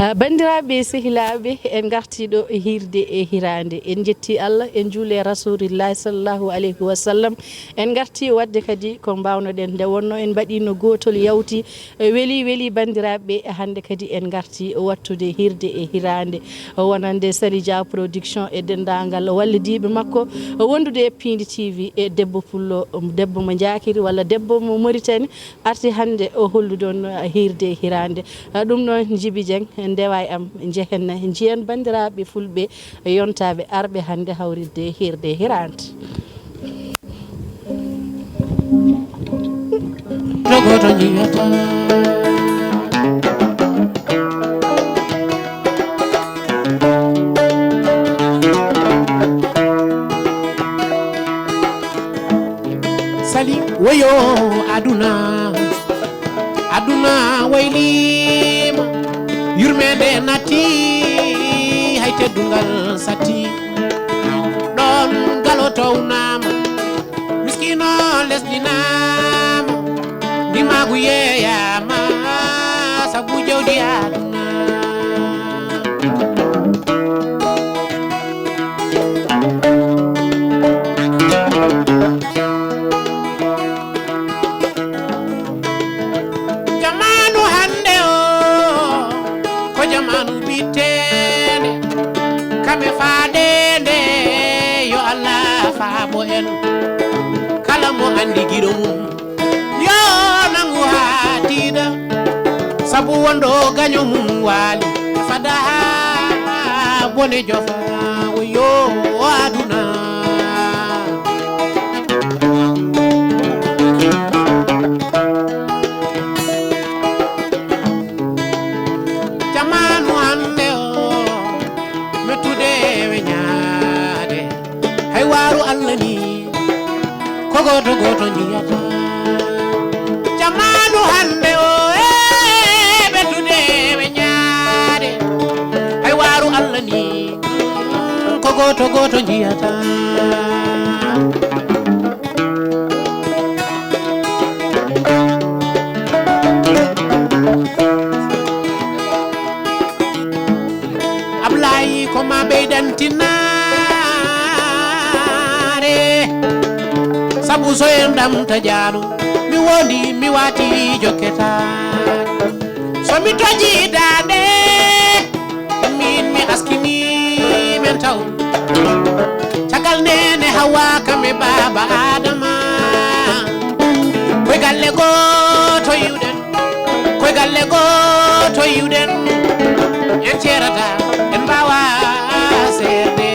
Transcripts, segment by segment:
bandiraɓe sehilaɓe en gartiɗo hirde e hirande en jetti Allah en juule rasulillahi sallallahu alayhi wa sallam en garti wadde kadi ko mbawnoɗen nde wonno en mbaɗino gotol yawti weeli bandiraɓe hande kadi en garti wattude hirde e hirande wonande Sary Dia production e dendagal wallidiɓe makko wondude e Pindi TV e debbo pullo debbo mo jakiri walla debbo mo Mauritanie arti hande o hollude on hirde e hirande ɗum noon Djiby Dieng ndewa am jehen jiyen bandiraɓe fulɓe yontaɓe arɓe hande hawridde hirde hirande jogoto jiyata sali wayo aduna waylima yurmede nati hay teddungal sati ɗon galotownama miskino lesɗinama ndimagu yeeyama sabu jawdi aduna jamanu hande o ko jamanu bitene kame faadende yo Allah faabo en kala mo andi giɗo mum yo nangu haatida sabu wondo gaño mum waali fada bone jofa yo aduna jamanu hande o mettude weñaade hay waru Allah ni ko goto jiyata jamanu hande o bettude weñaade hay waru Allah ni ko goto jiyata Ablaye ko ma ɓeydantinare sabu so en ɗamta jaanu mi wondi mi wati jokketa so mi toji dande min mi askini men taw caggal nene Hawa kame baba Adama koye galle goto yiwɗen en cerata en mbawa seerde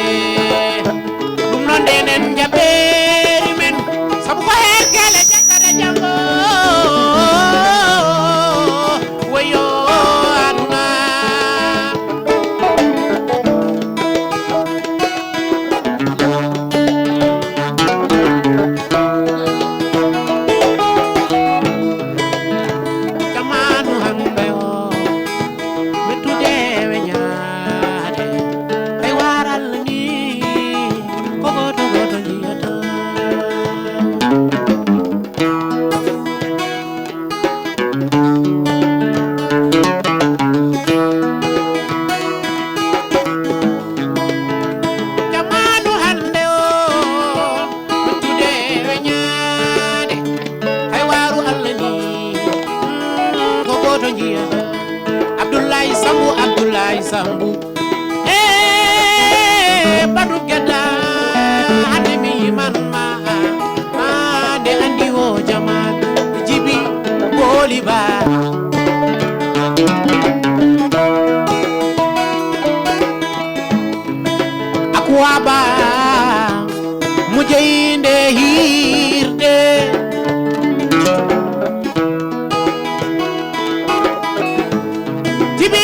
ɗum noon ndenen jaɓɓeri men sabu ko hen gele jakkata jambo wayo aduna jamanu hande o mettude weñaade hay waral ni ko goto jiyata jamanu hande o mettude weñaade hay waru Allah ni ko goto jiyata Abdoulaye Sambu badu gedda hande mi man ma de andi o jaman Djiby boli ba akwaba mujeyinde hirde Djiby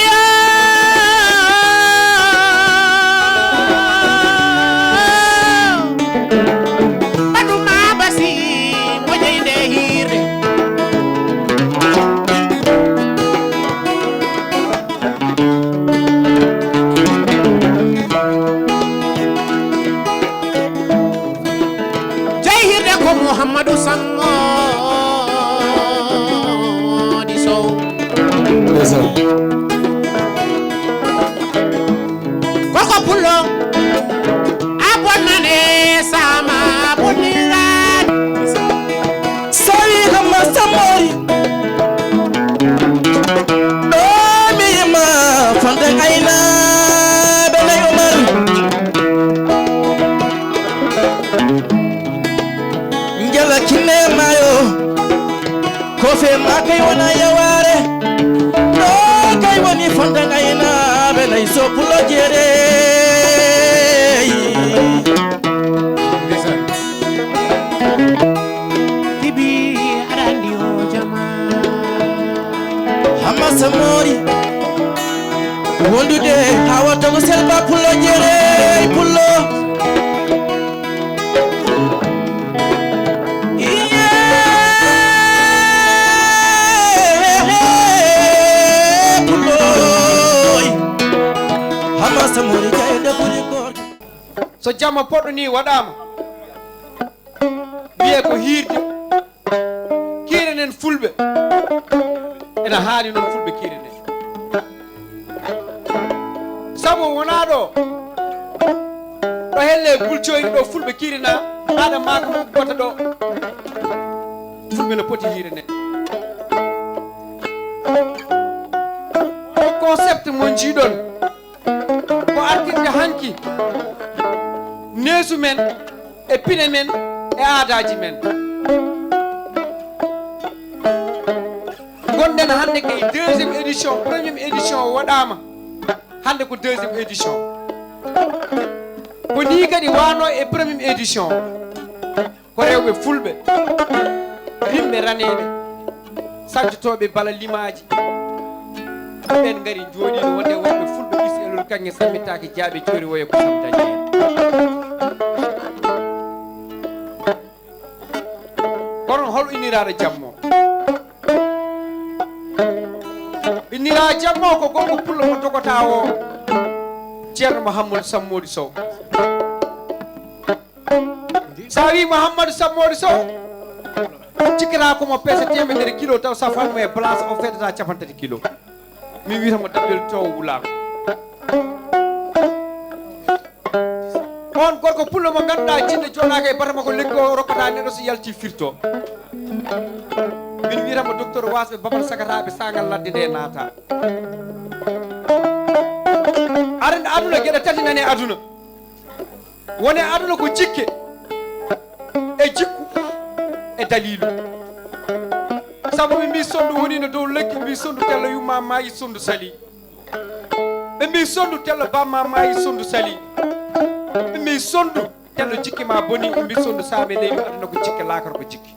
sama buniran Sari hama samori Domi ma fande aina Belay Omar Njala kine mayo Kofe makay wana yaware Do kay wani fande aina Belay sopulo jere Samori wondude hawa to selba pullo jere pullo pullo hama samori kayde buri gor so jamma poddo ni wadama biye ko hirde kirenen fulbe ena haali non fulbe kirene sabu wona do helle bulcoyri do fulbe kirina hada mako mo bota do fulbe no poti hirene ko concept mo jidon ko artirde hanki nesu men e pine men e aadaji men gonden hande kay deuxième édition première édition wadama hande ko deuxième édition ko ni kadi wano e première édition ko rewbe fulbe rimbe ranebe sajjotobe bala limaji ben ngari jodi no wonde wonbe fulbe iselul kange samitaki jaabe ciori woye ko samtaji kono hol inirare jammo inira jammo ko gongo pullo mo togota o Ceerno Mouhamadou Sammody Sow sawi Mouhamadou Sammody Sow cikira ko mo pesa temedere kilo taw sa famu e place o fedata capantati kilo mi wita mo dabbel to wulama on gorko pullo mo ganduɗa jinde jonaka e batama ko leggo rokkata neɗɗo so yalti firto min wiyatamo docteur wasɓe babal sagataɓe sagal ladde nde naata arande aduna gueɗe tati nane aduna wone aduna ko jikke e jikku e dalilu sabu ɓe mbi sondu woni no dow lekki mbi sondu tello yumma maayi sondu sali ɓe mbi sondu tello bamma maayi sondu sali ɓe mbi sondu tello jikke ma boni ɓe mbi sondu saabe leydi aduna ko jikke laakar ko jikke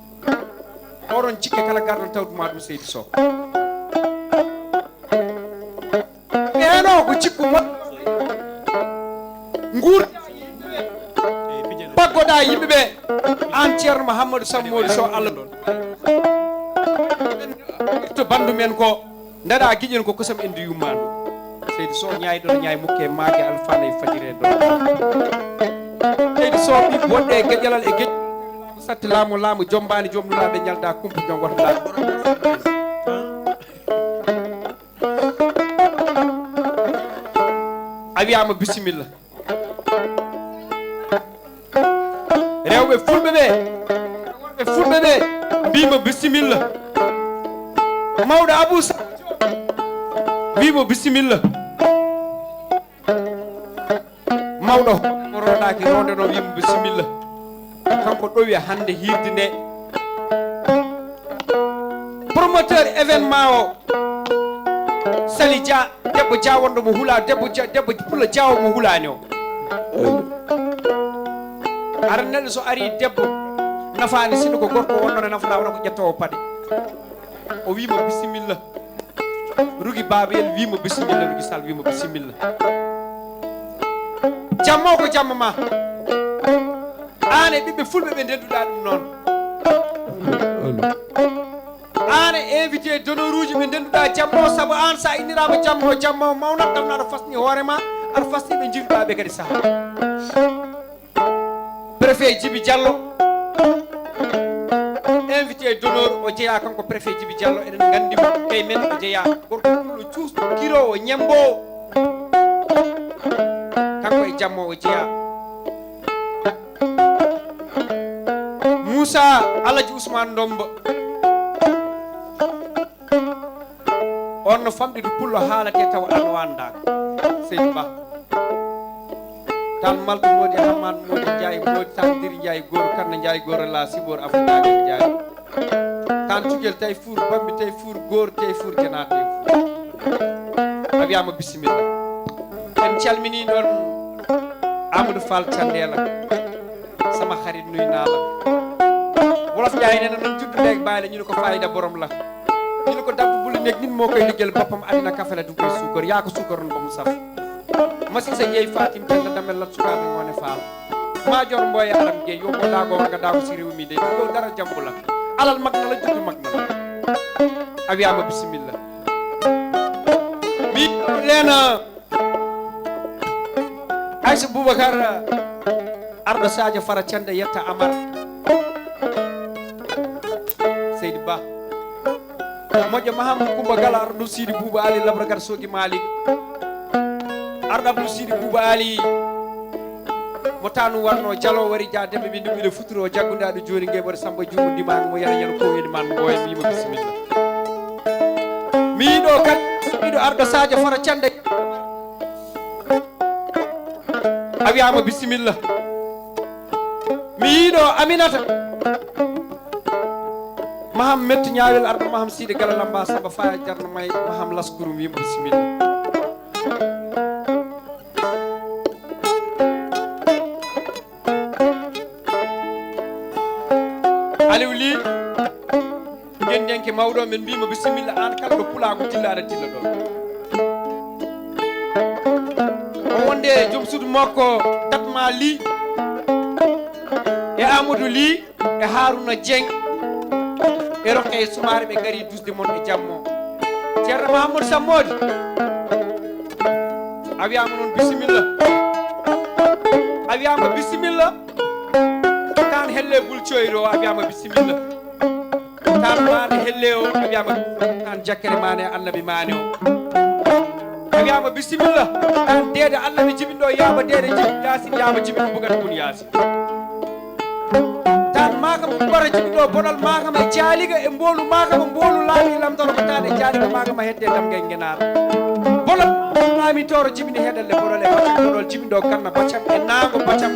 oron jikke kala garɗon tawduma ɗum Seydi Sow eno ko jikku moƴƴo guurda baggoɗa yimɓeɓe an Ceerno Mouhamadou Sammody Sow Allah to bandu men ko ndaɗa guiƴen ko kosam endi yummandu Seydi Sow ñayɗon ñaay mukke maage alfana e fadire ɗon Seydi Sow ɓi woɗɗe gueƴalal e gueƴ satti laamu jombani jomnulaɓe ñalda kumpu jongoto laamu a wiyama bisimilla rewɓe fulɓe ɓe worɓe fulɓe ɓe mbimo bisimilla mawɗo Abou Sa wimo bisimilla mawɗo mo ronaki ronde no wimo bisimilla kanko ɗowi hande hirde nde promoteur événement o Sali Dia debbo Dia wonɗo mo hula debbo Pulla Diawo mo hulani o ara neɗɗo so ari debbo nafani sino ko gorko wonɗone nafata wona ko ƴettowo paɗe o wimo bisimilla Rugi Babel wimo bisimilla Rugi Sall wimo bisimilla jamma ko jamma ma ane ɓiɓɓe fulɓe ɓe ndenduɗa ɗum noon ane invité d'honneur uji ɓe ndenduɗa jamma o saabu an sa innirama jamma o mawnat ɗam aɗa fasni hoorema aɗa fasni ɓe jirɗaɓe kadi saaha préfet Djibi Diallo invité d'honneur o jeeya kanko préfet Djibi Diallo eɗen gandimo kay men o jeeya gorko ɗumɗo cuusɗo kirowo ñembowo kanko e jamma o jeeya Moussa Alaji Ousmane Ndomba on no famɗiɗo pullo haalate taw an wandaka Seydou Ba tan malto modi Hamad modi Ndiaye modi tan diri Ndiaye goro Karna Ndiaye goro la sibor afrikaji Ndiaye tan cugel tay four bambi tay four goro tay four jena tay four a wiyama bisimilla en calmini ɗon Amadou Fall Thiandela sama xarit nuy naa la wolof Ndiaye nee na nan juddu leeg bàyyi la ñu ne ko fayda borom la ñu ne ko dabbu bulu nekk nit moo koy liggéeyal boppam adina kafe la du koy suukar yaa ko suukaroon ba mu saf masi sa yeey Fatim tan la damel la sukaaɓe ngoone faal Madior Mboye Aram Gueye yow boo daagoo nga daago si réew mi de yow dara jambu la alal mag na la juddu mag na la a wiyaama bisimilla mi leena Aïssa Boubacar arɗo Sadio Fara Thiande yetta Amar Seydi Ba moƴƴo Mahamadou Coumba Gala arɗo ɗum Sidi Bouba Ali Labragar Sogi Malik arɗo Abdou Sidi Bouba Ali mo tanu warno Dialo wari dia demɓe ɓe ndumɓiɗe futuro jaggudaɗo joni ngeɓore Samba Diouma ndimani mo yana yana koyede man mboya mima bisimilla miɗo kat miɗo arɗo Sadio Fara Thiande a wiyama bisimilla mi yiiɗo Aminata maham metti ñaawel arɗo maham Sidi Gala Lamba Samba Faya Jarno May maham Laskuru wima bisimilla Aliou Ly gendenke mawɗo men mbima bisimilla an kala ɗo pulago tilla aɗa tilla ɗo o wonde joom suudu makko Datma Ly e Amadou Ly e Harouna Dieng e Rokhaya Soumaré ɓe gari dusde mon e jammo ceerno Mahamadou Sammodi a wiyama noon bisimilla a wiyama bisimilla tan helle Bulcoyro a wiyama bisimilla tan mane helle o a wiyama tan jakkere mane annabi mane o a wiyama bisimilla tan deede annabi jibinɗo yaaba deede jibi Yasin yaaba jibinɗo bugata bun Yasin tan makam bara jibinɗo bonal makam e jaaliga e mbolu makam mbolu laami lamtoro ko tan e jaaliga makam hedde damgay ngenara bonal laami toro jibini heɗalle bonal e baccam bonol jibinɗo ganna baccam e nango baccam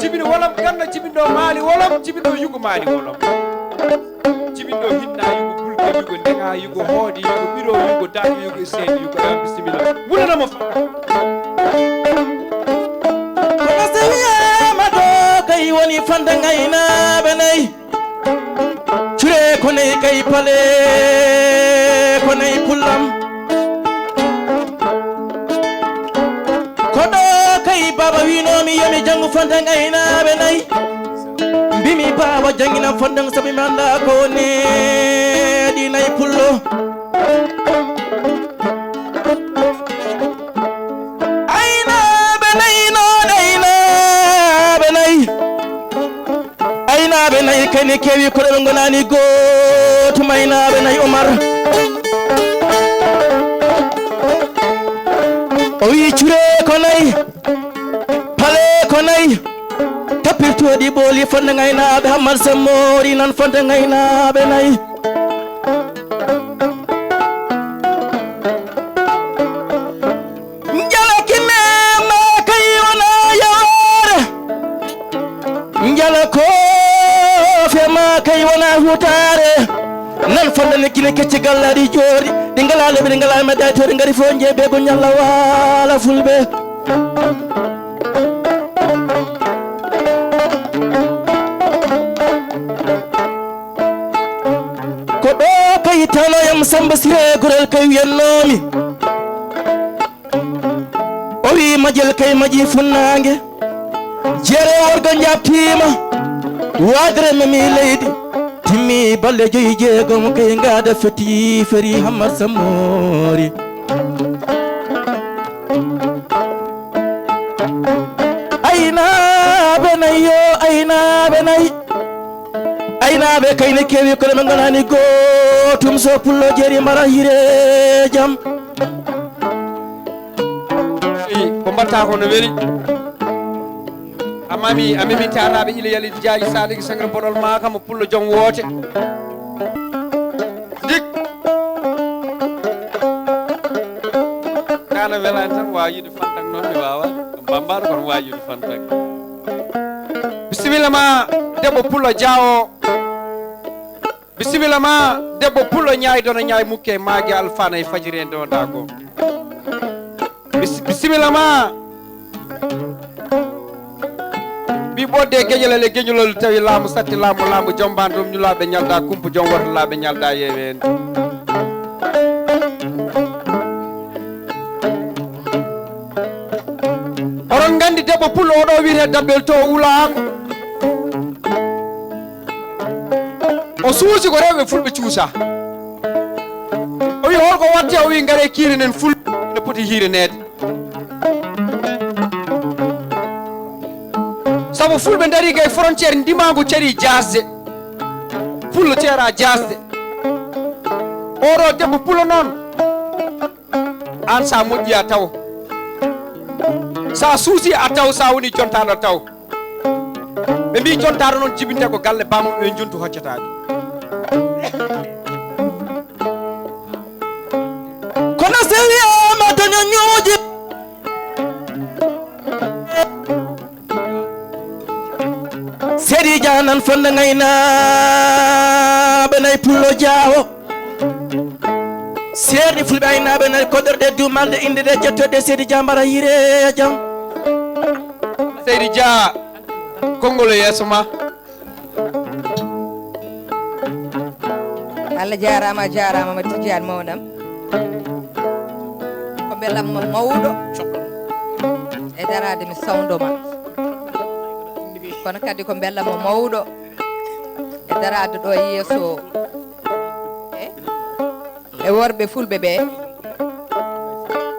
jibini wolam ganna jibinɗo maali wolam jibinɗo yugo maali wolam jibinɗo hinna yugo bulke yugo ndega yugo hoodi yugo ɓiro yugo daƴo yugo e seedi yugo ɗan bisimilla wulanamo fa kono so wiyama ɗo kay woni fanda ngaynaɓe nayyi cure ko nayi kay pale ko nayi pullam koɗo kay baba winomi yomi janggu fanda ngaynaɓe nayyi mbimi bawa janginam fondan sabi mi anda ko neɗi nayi pullo aynaɓe nayi noon aynaɓe nayi aynaɓe nayi kani kewi koɗo ɓe gonani gotum aynaɓe nayi Oumar o wi cure ko nayi pale ko nayi tapirtoɗi ɓooli fonde ngaynaɓe Hamad Sammori nan fonde ngaynaɓe nayi jalakine ma kay wona yawore jala kofe ma kay wona hutare nan fonde ne kine kecce gallaɗi jooɗi ɗi ngala leɓe ɗi ngala meɗɗaytoɗi gaari fo jeeɓe ko ñalla wala fulɓe ko ɗo kay tanoyam Samba Siré gorel kay wiyannomi o wi majel kay maji funnangue jeere worgo jabtima wadre memi leydi timmi balle joyi jeegom kay ngada feti feri Hamad Sammori aynaɓe nayi yo aynaɓe nayi aynaɓe kayne kewi kono ɓe gonani gotum so pullo jeeri mbara hire jaam ko mbatta ko no weli a mami amemi taraɓe ila yalidi jaaji saligi sangre boɗol maka mo pullo joom woote dik kana welani tan wawa yiide fantak noon mi wawa bambaɗo kono wawi yiide fantak bisimilla ma debbo pullo diawo bisimilla ma debbo pullo ñaay dono ñaay mukke maagi alfana e fajiri en donda go bisimilla ma bi ɓodde geñolele geñolol tawi laamu satti laamu jombani ɗum ñulaɓe ñalda kumpa joom wortolaɓe ñalda yeewe en oɗon gandi debbo pullo oɗo wiyete dabbel to wulaako o suusi ko rewɓe fulɓe cuusa o wi holko watte o wi gaare kiirinen fulɓe ne poti hiirenede sabu fulɓe dari gay frontiére ndimagu cari jasde pullo teera jasde oɗo debbo pullo noon an sa moƴƴi a taw sa suusi a taw sa woni jontaɗo taw ɓe mbi jontaɗo noon jibinte ko galle bamum ɓe juntu hoccataɓe kono so wiyama daño ñooji seeɗi janan fonde gaynaɓe nayi pullo diawo seeɗi fulɓe aynaɓe nayi koɗorɗe dumalde inde ɗe jettoɗe seeɗi dia mbara yire jaam seydi dia konngol e yeeso ma Allah jarama jarama ma tijjani mawnam ko beelamma mawɗo e darade mi sawdoma kono kadi ko beelamma mawɗo e darade ɗo yeeso e worɓe fulɓe ɓe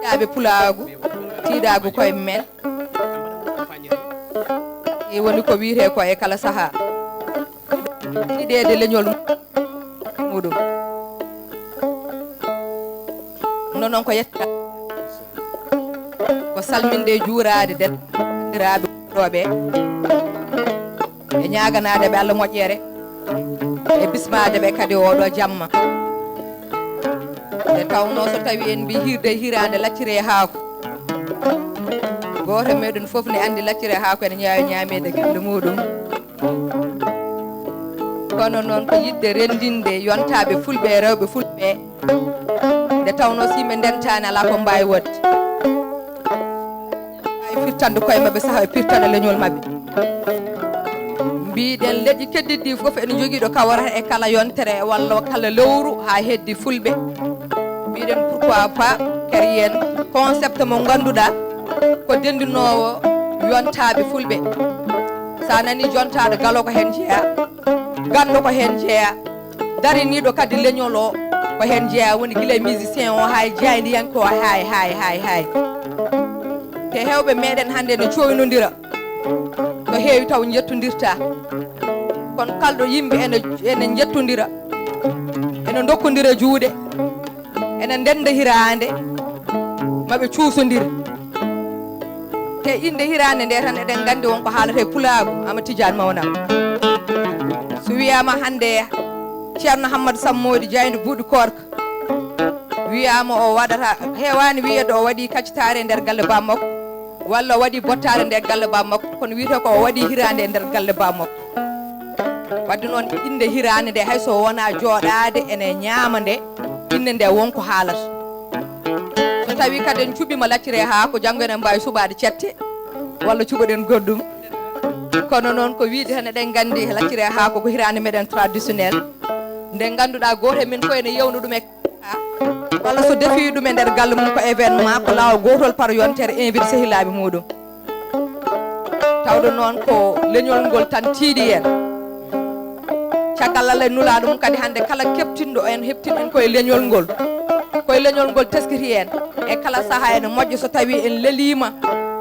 tiiɗaɓe pulagu tiiɗagu koye men e woni ko wiyete ko e kala saaha tiiɗede leñol muɗum non noon ko yetta ko salminde juurade dendiraɓe ɗoɓe e ñaganadeɓe Allah moƴƴere e bismadeɓe kadi oɗo jamma nde tawno so tawi en mbi hirde hirande laccire haako goto meɗen foof ne andi laccire haako ene ñawi ñamede galle muɗum kono noon ko yidde rendinde yontaɓe fulɓe e rewɓe fulɓe nde tawno si yimɓe ndentani ala ko mbawi wadde ay firtande koye mabɓe saaha e pirtana leñol mabɓe mbiɗen leƴƴi keddiɗɗi foof ene joguiɗo kawarata e kala yontere walla kala lewru ha heddi fulɓe mbiɗen pourquoi pas kadi en concept mo ganduɗa ko dendinowo yontaɓe fulɓe sa nani jontaɗo galo ko hen jeeya ganndo ko hen jeeya dariniɗo kadi leñol o ko hen jeeya woni guila musicien o hay jeydiyanke o hay te hewɓe meɗen hannde ne coynodira ko heewi taw jettodirta kono kalɗo yimɓe ene jettodira ene dokkodira juuɗe ene ndenda hirande maɓe cuusodira te inde hirande nde tan eɗen gandi wonko haalata e pulagu ama tijani mawnam so wiyama hande ceerno Hammadou Sammody Diayde Buuɗi Korka wiyama o waɗata hewani wiyede o waɗi kaccitare e nder galle bammakko walla o waɗi bottare nder galle bammakko kono wiyete ko o waɗi hirande e nder galle bammakko wadde noon inde hirande nde hayso wona jooɗade ene ñaama nde inde nde wonko haalata so tawi kadi en cuɓima laccire ha ko janggo enen mbawi suɓade cette walla cuɓoɗen goɗɗum kono noon ko wiide tan eɗen gandi laccire ha ko hirande meɗen traditionnel nde ganduɗa goto min ko ene yewno ɗum e walla so defi ɗum e nder galle mum ko événement ko lawol gotol par yontere invite sehilaɓe muɗum tawde noon ko leñol ngol tan tiiɗi en caggal Allah nula ɗum kadi hande kala keptinɗo en heptin en koye leñol ngol teskiti en e kala saaha ene moƴƴo so tawi en lelima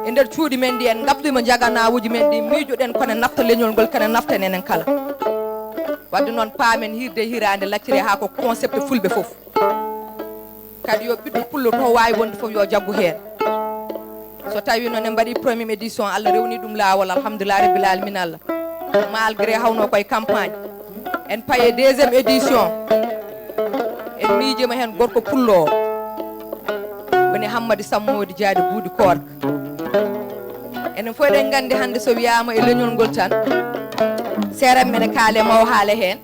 e nder cuuɗi men ɗi en gabdima jaganawuji men ɗi miijoɗen kone nafta leñol ngol kone naftan enen kala wadde noon paamen hirde hirande laccire ha ko concept fulɓe foof kadi yo ɓiɗɗo pullo to wawi wonde foof yo jaggu hen so tawi noon en mbaɗi premier édition Allah rewni ɗum laawol alhamdulillah rabbil alamin Allah malgré hawno koye campagne en paye deuxième édition en miijima hen gorko pullo woni Hammadou Sammodi Diadi Buudi Korka enen fof eɗen gandi hande so wiyama e leñol ngol tan seeram mene kaale maw haale hen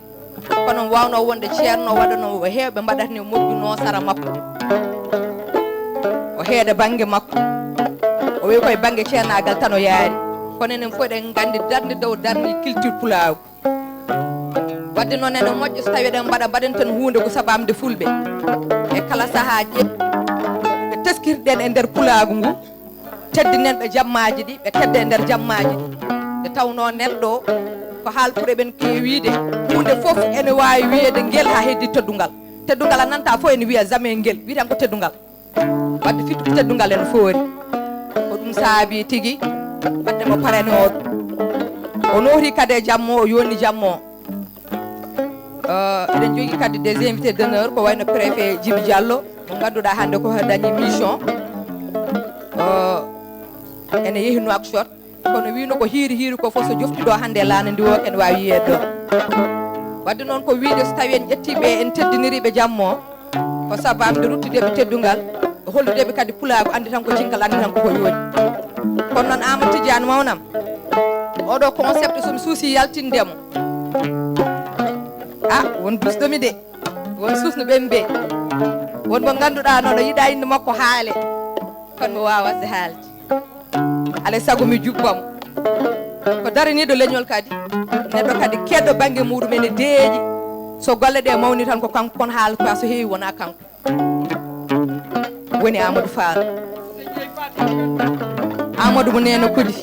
kono wawno wonde ceerno waɗano heewɓe mbaɗatni moƴƴuno sara makko o heede banggue makko o wi koye banggue ceernagal tan o yaari kono enen fof eɗen gandi darde dow darde culture pulaw wadde noon ene moƴƴo so tawi eɗen mbaɗen tan hunde ko sabamde fulɓe e kala saahaji ɓe teskirɗen e nder pulagu ngu teddinen ɓe jammaji ɗi ɓe tedde e nder jammaji ɗi nde tawno neɗɗo ko haalpure ɓen keewide hunde fof ene wawi wiyede ngel ha heddi teddungal teddungal a nanta fof ene wiya jamais ngel wiitan ko teddungal wadde fittu teddungal ene foori ko ɗum saabi tigui wadde mo parani o nooti kadi e jammo o yonni jammo eɗen jogui kadi des invités d'honneur ko wayno préfet Djibi Diallo mo ganduɗa hande ko dañi mission ene yeehi Nouakchott kono wino ko hiiri ko fof so joftiɗo hande laana ndi o ene wawi yiyede ɗo wadde noon ko wiide so tawi en ƴettiɓe en teddiniriɓe jammo ko sabamde ruttudeɓe teddungal holludeɓe kadi pulago andi tan ko jinkal andi tan koko yooni kono noon Amadou Tidiane mawnam oɗo concept somi suusi yaltindemo won dusɗomi de won susno ɓemɓe won mo ganduɗa noon o yiiɗa inde makko haale kono mi wawa wasde haalde alay saago mi jubbamo ko daraniɗo leñol kadi neɗɗo kadi keɗɗo banggue muɗum ene deeƴi so golle ɗe mawni tan ko kanko kono haala ka so heewi wona kanko woni Amadou Fall Amadou mo neno kodi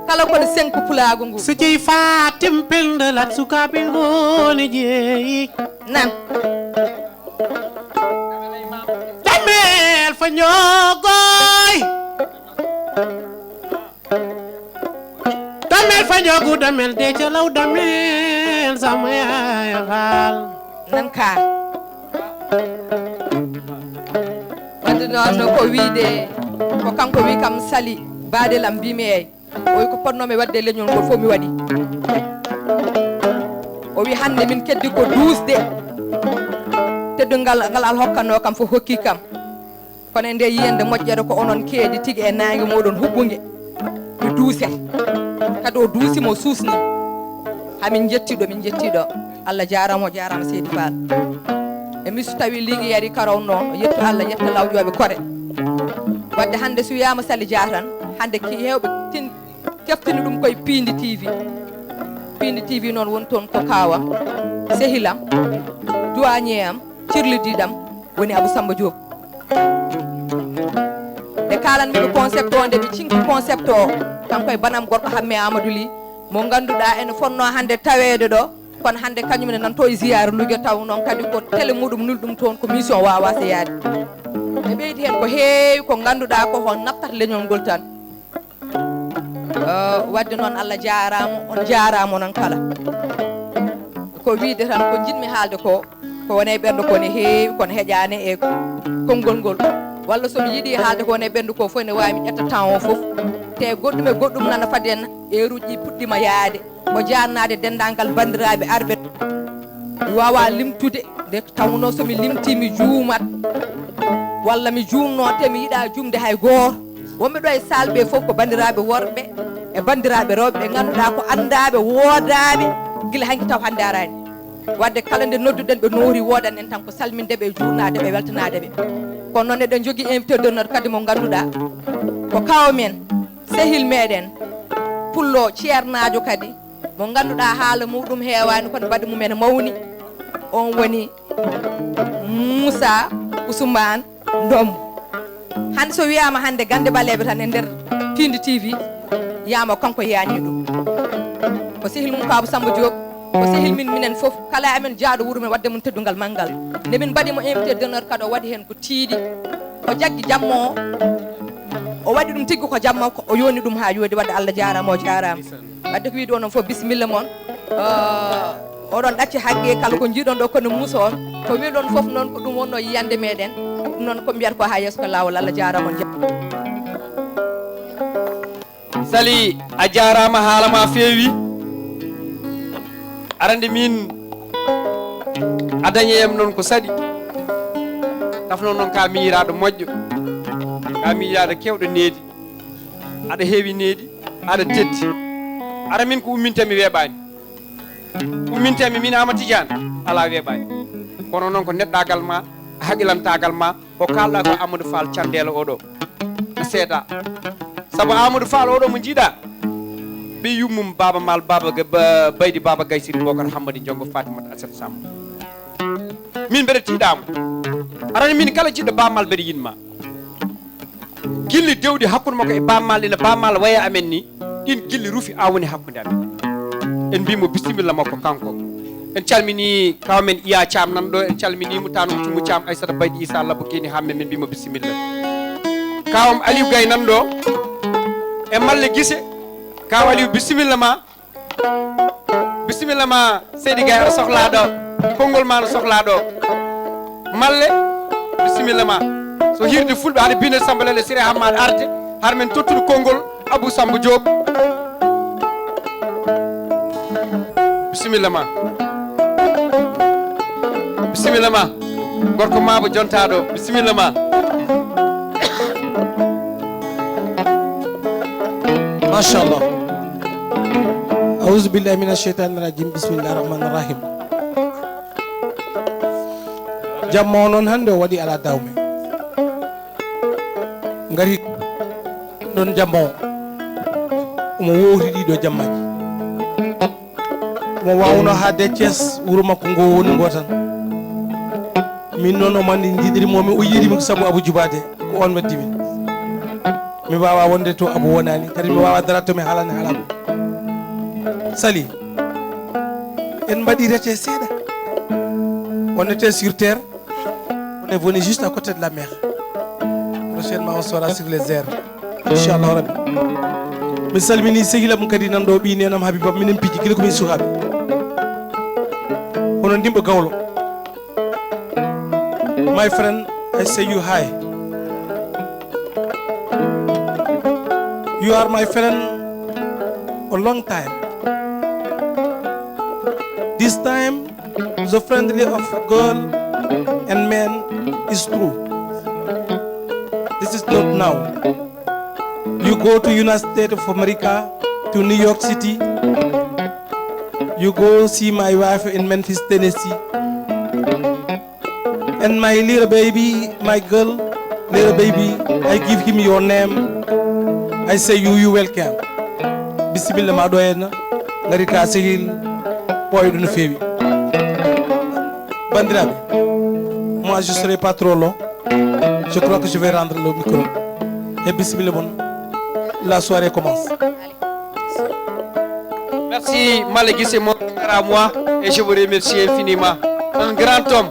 kala kono 5 pulago ngu so jeeyi Fatim peldalat sukaɓe ngoni jeeyi nan damel fa ñogoy damel fa ñogu damel de calaw damel sama yaya Fall nan ka wadde noon ko wiide ko kanko wi kam sali badelam mbimi eyyi o wi ko ponnomi wadde leñol ngol fof mi waɗi o wi hande min keddi ko 12 de teddungal ngal al hokkano kam fof hokki kam kono nde yiyande moƴƴere ko onon keedi tigui e nangue moɗon hubbugue mi duuset kadi o duusimo suusni hamin jettiɗo Allah jarama Seydi Fall e mi so tawi ligui yari karaw noon yetto Allah yetta lawƴoɓe kore wadde hande so wiyama Sali Dia tan hande hewɓe keftini ɗum koye Pindi TV noon woni toon ko kawam sehilam douanier am cirlidiɗam woni Abou Samba Diop nde kalanmi ko concept o nde ɓe cinki concept o kanko e banam gorko Hamme Amadou Ly mo ganduɗa ene fonno hande tawede ɗo kono hande kañumne nanto e ziyare Louga taw noon kadi ko télé muɗum nulɗum toon ko mission wawa so yaade ɓe ɓeydi hen ko heewi ko ganduɗa ko hon naftata leñol ngol tan wadde noon Allah jarama on jarama onon kala ko wiide tan ko jinmi haalde ko wone ɓernde ko ne heewi kono heƴani e konngol ngol walla somi yiiɗi haalde ko wone ɓernde ko fof ne wawi mi ƴetta temps o fof te goɗɗum nana faade en heure uji puɗɗima yaade ko jarnade dendagal bandiraɓe arɓe mi wawa limtude nde tawno somi limti mi juumat walla mi jumno te mi yiiɗa jumde hay goto wonɓe ɗo e salle ɓe fof ko bandiraɓe worɓe e bandiraɓe rewɓe ɓe ganduɗa ko andaɓe woodaɓe guila hanki taw hande arani wadde kala nde nodduɗen ɓe noori wodan en tan ko salmindeɓe e jurnade ɓe weltanadeɓe kono noon eɗen jogui invité d'honneur kadi mo ganduɗa ko kaw men sehil meɗen pullo ceernajo kadi mo ganduɗa haala muɗum heewani kono mbaɗi mumen mawni on woni Moussa Ousmane Ndom hande so wiyama hande gande baleɓe tan e nder Pindi TV yama kanko yani ɗum ko sehil mum ko Abou Samba Diop ko sehil minen foof kala amen jaaɗo wuuro men wadde mum teddungal manggal nde min mbaɗimo invité d'honneur kadi o waɗi hen ko tiiɗi o jaggui jammo o waɗi ɗum tigui ko jamma o yoni ɗum ha yoodi wadde Allah jarama o jarama wadde ko wiide onon foof bisimilla moon oɗon ɗacci haqqe kala ko jiiɗon ɗo kono muusa on ko welon fof noon ko ɗum wonno yiyande meɗen ɗum noon ko mbiyata ko ha yeeso ko lawol Allah jarama Sali a jarama haalama feewi arande min a dañeyam noon ko saɗi tafno noon ka miiraɗo moƴƴo ka miiraɗo kewɗo needi aɗa heewi needi aɗa teddi ara min ko ummintemi weeɓani ummintemi min Ama Tidiane ala weeɓani kono noon ko neɗɗagal ma haqilantagal ma ko kalɗa ko Amadou Fall Thiandelo oɗo no seeɗa saabu Amadou Fall oɗo mo jiiɗa ɓe yummum Baba Mal Baydi Baba Gaysiri Bocar Hammadi Jongo Fatimata Assane Samb min mbeɗa tiiɗamo arani min kala jiɗɗo Baba Mal mbeɗa yinma gilli dewɗi hakkude makko e Baba Mal ina Baba Mal waya amen ni ɗin gilli ruufi awoni hakkude amen en mbimo bisimilla makko kanko en calmini kawmen Iya Thiam nan ɗo en calminimo tanum Cumu Thiam Aissata Baydi Issa Labbo Keni hamme min mbimo bisimilla kawam Aliou Gaye nan ɗo e Malle Guissé kaw Aliou bisimilla ma Seydi Gaye aɗa sohla ɗo konngol ma no sohla ɗo Malle bisimilla ma so hirde fulɓe haɗa bine Sambalele Siré Hammade arde har men tottude konngol Abou Samba Diop bisimilla ma gorko Maba jontaɗo bisimilla ma machallah auzu billahi mina sheytani rajim bismillahi rahmani rahim jamma noon hannde o waɗi ala dawme ngari ɗon jamma o omo wowri ɗiɗo jammaji omo wawno hadde Thiés wuuro makko ngo woni ngo tan min noon o mandi jiɗirimomi o yiɗimi saabu Abou Djoubade ko on waddi min mi wawa wonde to Abou wonani kadi mi wawa dara to mi haalani haalako Sali en mbaɗi rete seeɗa on était sur terre on est venu juste à côté de la mer prochainement on sera sur les airs inchallahu rabbi mi salmini sehilam kadi nan ɗo ɓi nenam Habibam minen piji gila komin sukaɓe hono ndimɓe gawlo my friend I say you hi. You are my friend a long time. This time, the friendly of girl and man is true. This is not now. You go to United States of America, to New York City. You go see my wife in Memphis, Tennessee. And my little baby, my girl, little baby, I give him your name. I say you welcome. Bismillah ma doyena ngari ka sehil boydo no fewi. Bandiraɓe, moi je serai pas trop long. Je crois que je vais rendre le micro. Et bismillah bon, la soirée commence. Merci Malle Guissé, mon frère à moi, et je vous remercie infiniment. Un grand homme.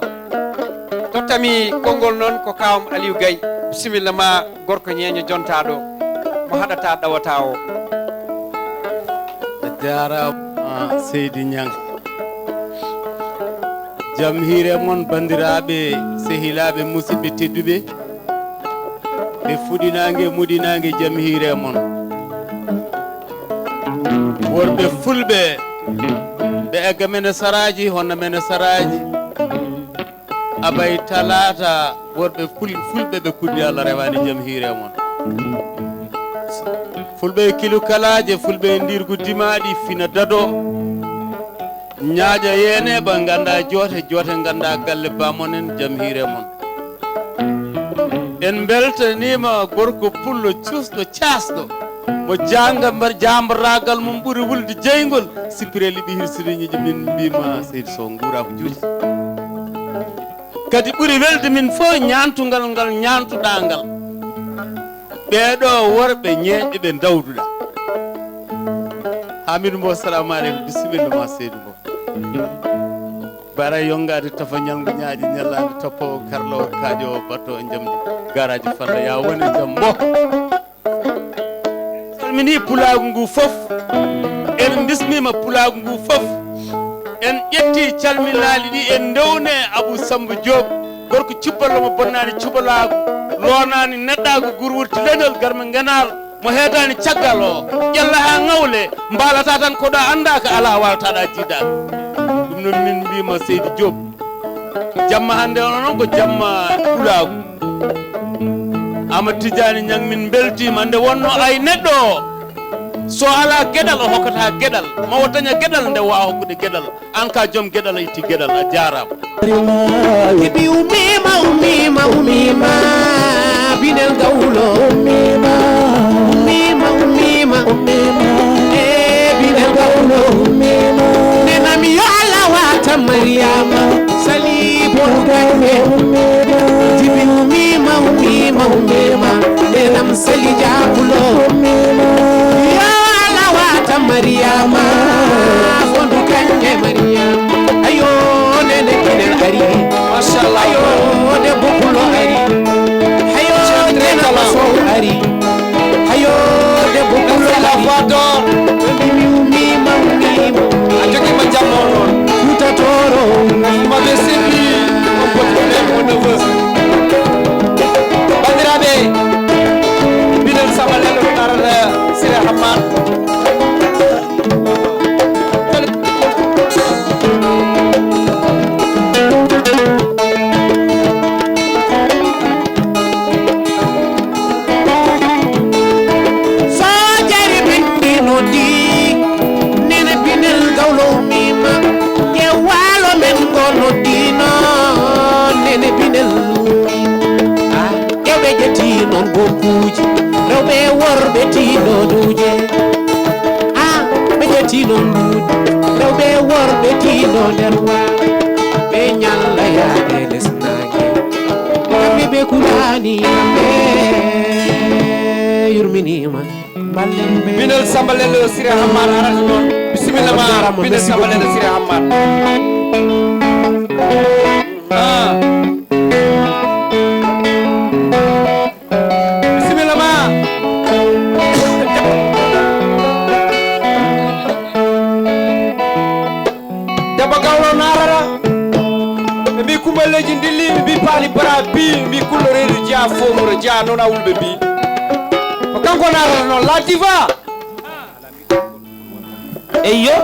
Tottami konngol noon ko kawam Aliou Gaye bisimilla ma gorko ñeño jontaɗo mo haɗata ɗawata o a jarama Seydi Niang jaam hiire moon bandiraɓe sehilaɓe musidɓe tedduɓe ɓe fuɗinangue muɗinangue jaam hiire moon worɓe fulɓe ɓe egga mene saraji hono mene saraji abay talata worɓe fulɓe ɓe kuddi Allah rewani jaam hiire moon fulɓe kilu kalaje fulɓe ndirgu dimaɗi fina dado ñaaƴa yene ɓe ganda joote ganda galle bamonen jaam hiire moon en beltanima gorko pullo cusɗo casɗo mo janga mbar jamboragal mum ɓuuri wulde jeygol sipireli ɓi hirsiriñiji min mbima Seydi Sow guura ko juuti kadi ɓuuri welde min fof ñantugal ngal ñantuɗa ngal ɓeɗo worɓe ñeeƴɓe ɓe dawduɗa Hamidou Mbow salamu aleykum bisimilla ma Seydou Mbow bara yongade tafa ñalngu ñaaji ñallade toppo karlo kaajo batto e jamdi garaji falla ya woni jaam Mbow salmini pulagu ngu fof en bismima pulagu ngu fof en ƴetti calminaali ɗi en dewne Abou Samba Diop gorko cuballo mo bonnani cubalaago loonani neɗɗaago gurwurti leñol garmi ngenaal mo heedani caggal o ƴella ha ŋawle mbalata tan koɗa anda ko ala waltaɗa jiiɗa ɗum noon min mbima Seydi Diop jamma hannde ono noon ko jamma ɗulago Amadou Tidiani Niang min beltima nde wonno ay neɗɗo o so ala gueɗal o hokkata gueɗal mawo daña gueɗal nde wawa hokkude gueɗal an ka joom gueɗal a itti gueɗal a jarama Kibi umima binel gawlo umima binel gawlo nenami yo Allah wata Mariama sali borgande Kibi umima nenam sali jabulo yo Allah wata Mariama fondu kanje Mariama ayo nene kinel ari mashallah ayo de bukulo ari ayo de so ari ayo de bukulo la foto mi ajoki majamo non tuta toro ma be sebi on peut faire mon neveu bandirabe bidal sabalelo tarala sira hamman non bokkuji rewɓe worɓe tiɗo duje ɓe ƴetti non duuɗi rewɓe worɓe tiɗo nder waɓe ɓe ñalla yaade lesnage kamɓe ɓe kulani ɓe yurminima balleɓe binel Samba Lelo Siré Hammar arata noon bisimilla ma binel Samba Lelo Siré Hammar leji ndilli mi paali bara bi mi kulloreedu dia fomoro dia noon awulɓe bi ko kanko narata noon la diva eyyo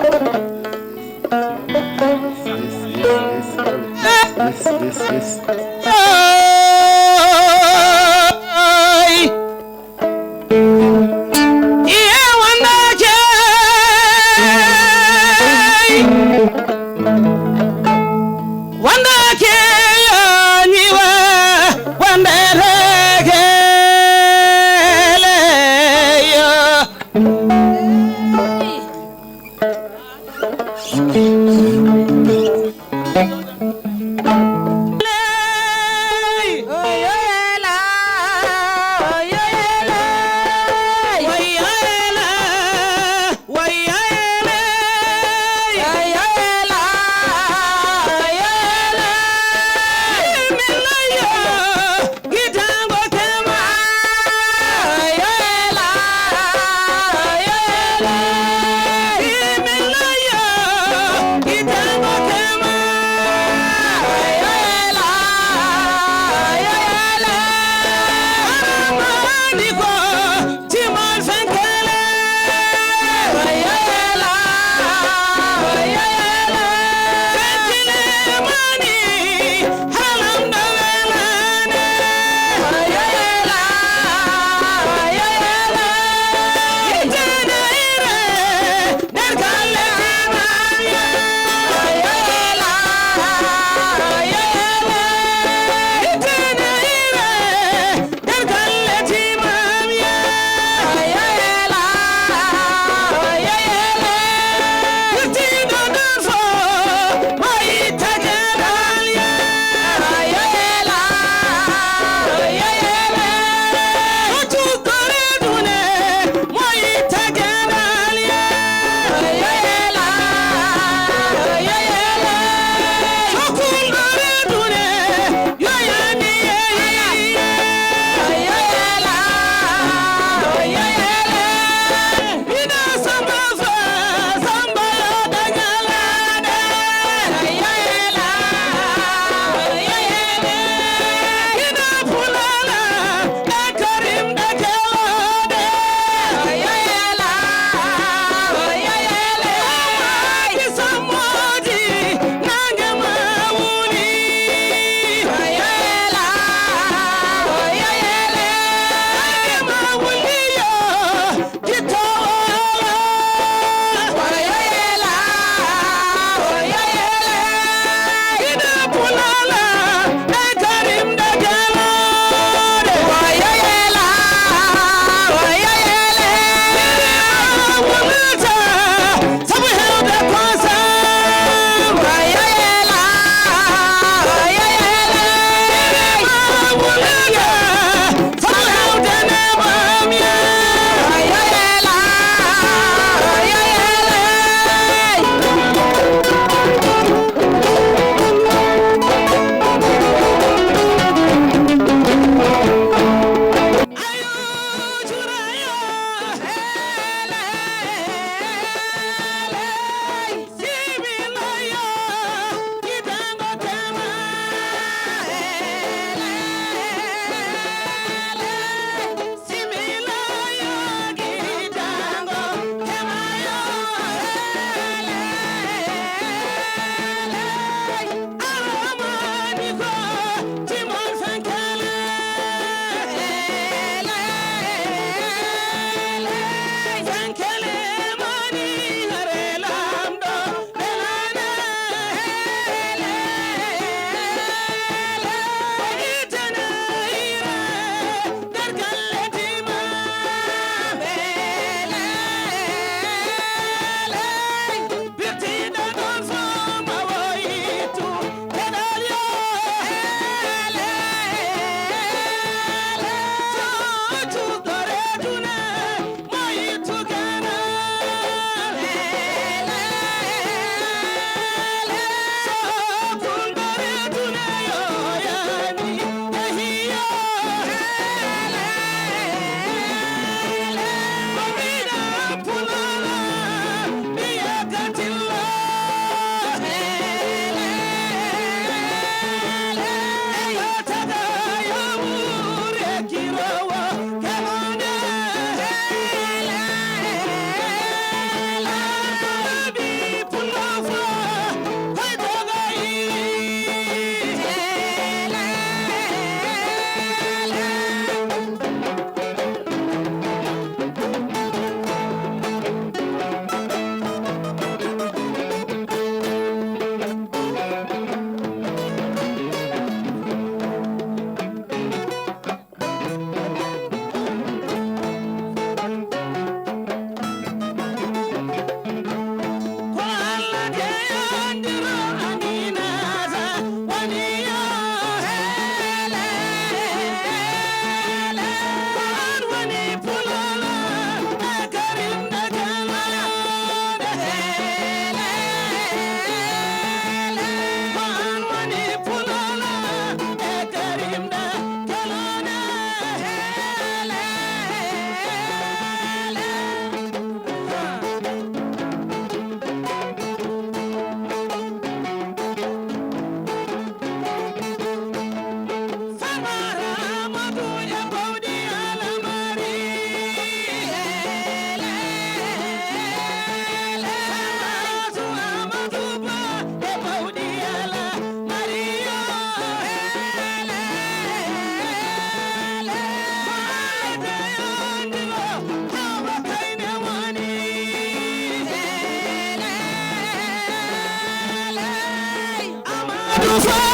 Hey,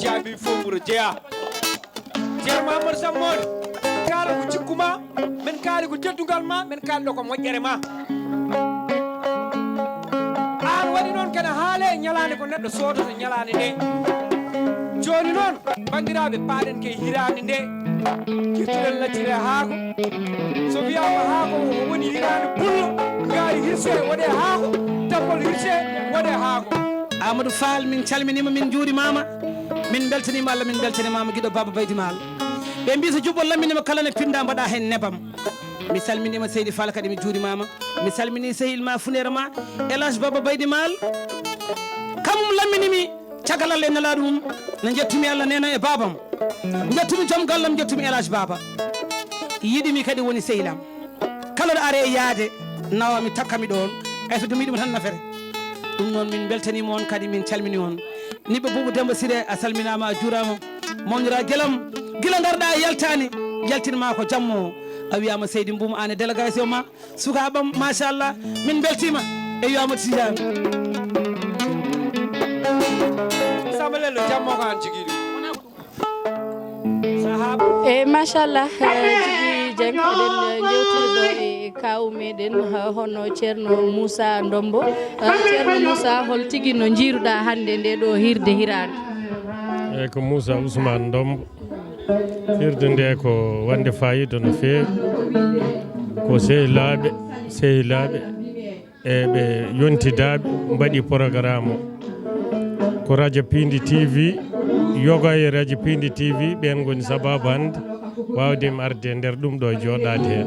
jaabi fomuro jeya ceerno mamadou sammode kaala ko jikkuma men kaali ko teddugal ma men kaali ɗo ko moƴƴere ma an waɗi noon kene haale ñalande ko neɗɗo sodoto ñalande nde joni noon bandiraɓe paaɗen ke hirande nde kirtiɗen laccire haako so wiyama haako o woni hirande pullo ngaari hirse waɗe haako tampol hirse waɗe haako Amadou Fall min calminima min juurimama min beltanima Allah min beltanimama guiɗo Baba Baydi Mal ɓe mbi so juɓɓol lamminima kala ne pinda mbaɗa hen nebam mi salminima Seydi Fall kadi mi juurimama mi salmini sehil ma funere ma Elage Baba Baydi Mal kamum lamminimi caggal Allah e nelaɗo mum ne jettumi Allah nena e babam jettumi joom gallam jettumi Elage Baba yiɗimi kadi woni sehilam kala ɗo are yaade nawami takkami ɗon ay so dumiɗima tan nafere ɗum noon min beltanima on kadi min calmini on niɓe Boubou Demba Ciré a salminama a juurama mawnira guelam guila garɗa yaltani yaltinma ko jammo a wiyama Seydi Mboum an e délégation ma sukaɓam machallah min beltima e wiyama Tidiane sabalelo jammo ko an jigiɗi e machallah Djiby Dieng eɗen jewtiriɗo e kawu meɗen hono ceerno Moussa Ndombo ceerno Moussa hol tigui no jiiruɗa hande nde ɗo hirde hirande eyyi ko Moussa Ousmane Ndombo hirde nde ko wande fayida no feewi ko sehilaɓe eɓe yontidaɓe mbaɗi programme o ko radio Pindi TV yoga e radio Pindi TV ɓen goni sababu hande wawdemi arde e nder ɗum ɗo joɗade hen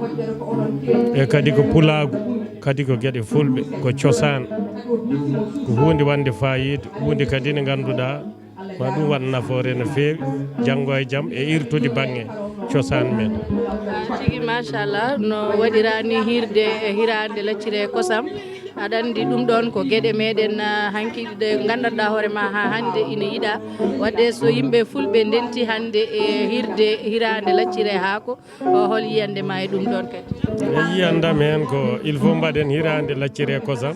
e kadi ko pulagu kadi ko gueɗe fulɓe ko cosaan ko hunde wande fayida hunde kadi nde ganduɗa ma ɗum waɗa nafoore no feewi janggo e jaam e irtude banggue cosaan men tigui machallah no waɗirani hirde e hirande laccire kosam aɗa andi ɗum ɗon ko gueɗe meɗen hankiɗe gandanɗa hoorema ha hande ina yiiɗa wadde so yimɓe fulɓe ndenti hande e hirde hirande laccire haako hol yiyandema e ɗum ɗon kadi e yiyandam hen ko il faut mbaɗen hirande laccire kosam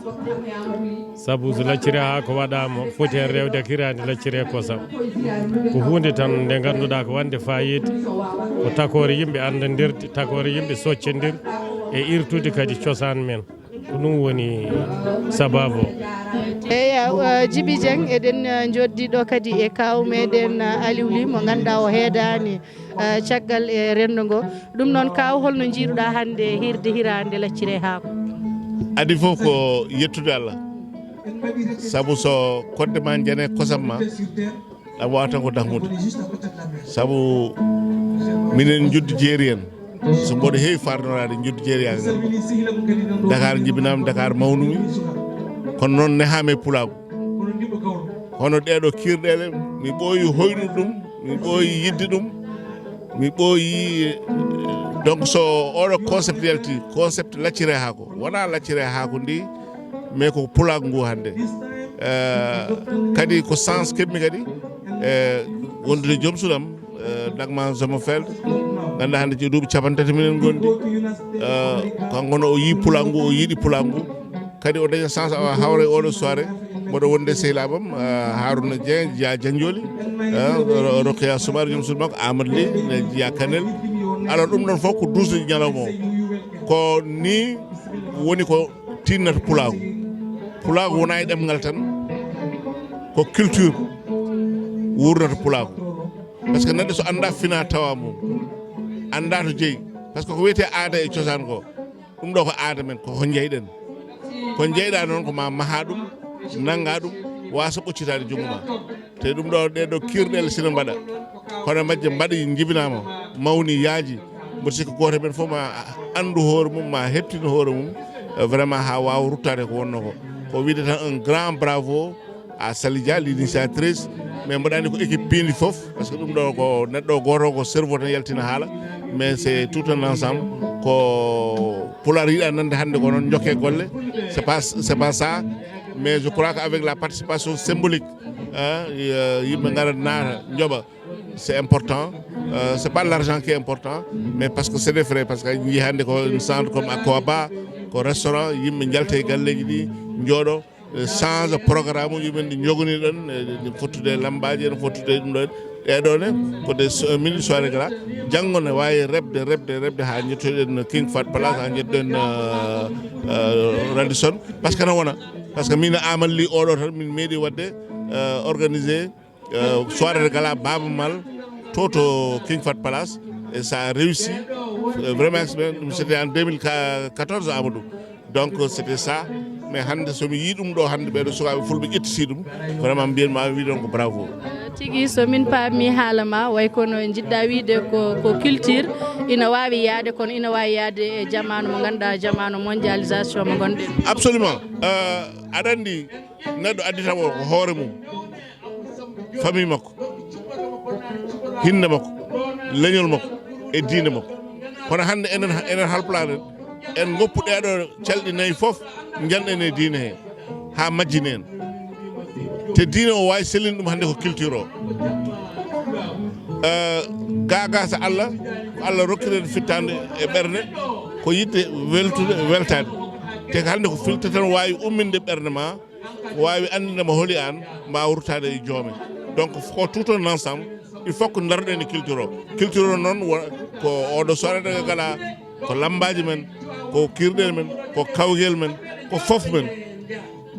saabu so laccire haako waɗama foti hen rewde ko hirande laccire kosam ko hunde tan nde ganduɗa ko wande fayida ko takore yimɓe andadirde takore yimɓe soccodirde e irtude kadi cosaan men ko ɗum woni sababu o eyi Djiby Dieng eɗen joddiɗo kadi e kaw meɗen Aliou Ly mo ganduɗa o heedani caggal e rendo ngo ɗum noon kaw holno jiiruɗa hande hirde hirande laccire haako adi foof ko yettude Allah saabu so kodde ma jane kosam ma a wawatan ko dahmude saabu minen juddu jeeri en so mboɗo heewi farnorade juddu jeeriyaga ngal Dakar jibinama Dakar mawnumi kono noon nehame pulago hono ɗeɗo kirɗele mi ɓooyi hoynude ɗum mi ɓooyi yidde ɗum mi ɓooyi donc so oɗo concept yalti concept laccire haako wona laccire haako ndi mais ko pulago ngu hande kadi ko sens keɓmi kadi wondude joom suɗam Dagman Sommerfeld ganduɗa hande ci duuɓi 30 minen gondi kanko no o yi pulago ngu o yiiɗi pulago ngu kadi o daña sens hawre oɗo soirée mboɗo wonde sehilaɓam Harouna Dieng Jeya Diandioli Rokhaya Soumar joom suudu makko Amadou Ly ne Jeya Kanel alors ɗum ɗon fof ko dusde ñalawma o ko ni woni ko tinnata pulago wona e ɗemgal tan ko culture wurnata pulago par ce que neɗɗo so anda fina tawa mum anda to jeeyi par ce que ko wiyete aada e cosaan ko ɗum ɗo ko aada men koko jeyɗen ko jeyɗa noon ko ma maha ɗum nanga ɗum wasa ɓoccitade junggo ma te ɗum ɗo ɗeɗo kirɗele sina mbaɗa hono majje mbaɗi jibinama mawni yaaji mboɗo sikki goto men fof ma andu hoore mum ma heptino hoore mum vraiment ha wawa ruttade ko wonno ko wiide tan un grand bravo à Sali Dia l'initiatrice mais mboɗo andi ko équipe Pindi foof par ce que ɗum ɗo ko neɗɗo goto ko cerveau tan yaltina haala mais c'est tout un ensemble ko Pulaar yiɗa nande hande ko noon jokke golle c'est pas ça mais je crois qu'avec la participation symbolique yimɓe gara naata jooɓa c'est important c'est pas l'argent qui est important mais parce que c'est des frais parce que jii hande ko un centre comme Akoaba ko restaurant yimɓe jalta e galleji ɗi jooɗo change programme uji men ɗi jogani ɗon ne fottude lambaji ene fottude ɗum ɗon ɗeɗone ko des minutes soirée gala janggo ne wawi rebde ha jettoɗen King Fahd Palace ha jettoɗen Radisson par ce que ne wona par ce que min amal li oɗo tan min meeɗi wadde organisé soirée gala Baba Mal to King Fahd Palace et ça a réussi vraiment c'était en 2014 Amadou donc c'était ça mais hande somi yi ɗum ɗo hande ɓeɗo sukaɓe fulɓe ƴettiti ɗum vraiment mbiyanma wi ɗon ko bravo tigui somin paami haala ma way kono jiɗɗa wiide ko culture ina wawi yaade kono ina wawi yaade e jamanu mo ganduɗa jamanu mondialisation mo gonɗen absolument aɗa andi neɗɗo additamo ko hoore mum famille makko hinde makko leñol makko e diine makko kono hande enen halpulaar en goppu ɗeɗo calɗi nayyi foof janɗen e diine he ha majjini en te diine o wawi sellini ɗum hande ko culture o gaga so Allah rokkirede fittande e ɓerde ko yidde weltude weltade te ko hande ko filta tan wawi umminde ɓerde ma wawi andinema hooli an ma wurtade e joome donc ko tout un ensemble il faut que daroɗen e culture o noon ko oɗo soirée gala ko lambaji men ko kirɗel men ko kawgel men ko fof men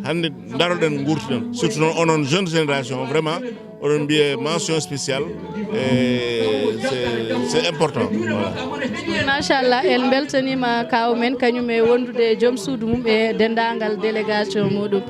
hande daroɗen gurtiden surtout noon onon jeune génération vraiment oɗon mbiye mention spéciale et c'est important voilà. machallah en beltanima kaw men kañum e wondude joom suudu mum e dendagal délégation muɗum